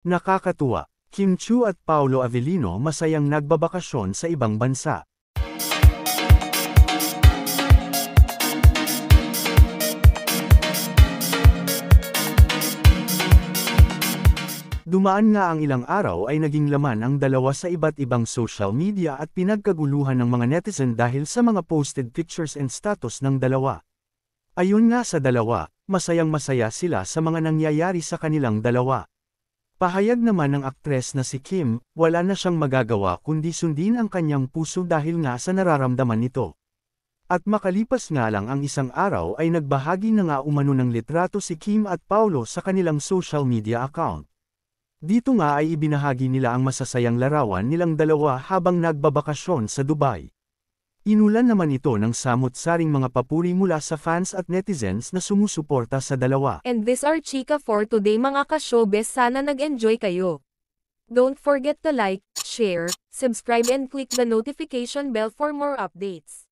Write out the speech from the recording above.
Nakakatuwa, Kim Chiu at Paolo Avellino masayang nagbabakasyon sa ibang bansa. Dumaan nga ang ilang araw ay naging laman ang dalawa sa iba't ibang social media at pinagkaguluhan ng mga netizen dahil sa mga posted pictures and status ng dalawa. Ayon nga sa dalawa, masayang-masaya sila sa mga nangyayari sa kanilang dalawa. Pahayag naman ng aktres na si Kim, wala na siyang magagawa kundi sundin ang kanyang puso dahil nga sa nararamdaman nito. At makalipas nga lang ang isang araw ay nagbahagi na nga umano ng litrato si Kim at Paolo sa kanilang social media account. Dito nga ay ibinahagi nila ang masasayang larawan nilang dalawa habang nagbabakasyon sa Dubai. Inulan naman ito ng samut-saring mga papuri mula sa fans at netizens na sumusuporta sa dalawa. And this are chika for today mga ka-showbiz, sana nag-enjoy kayo. Don't forget to like, share, subscribe and click the notification bell for more updates.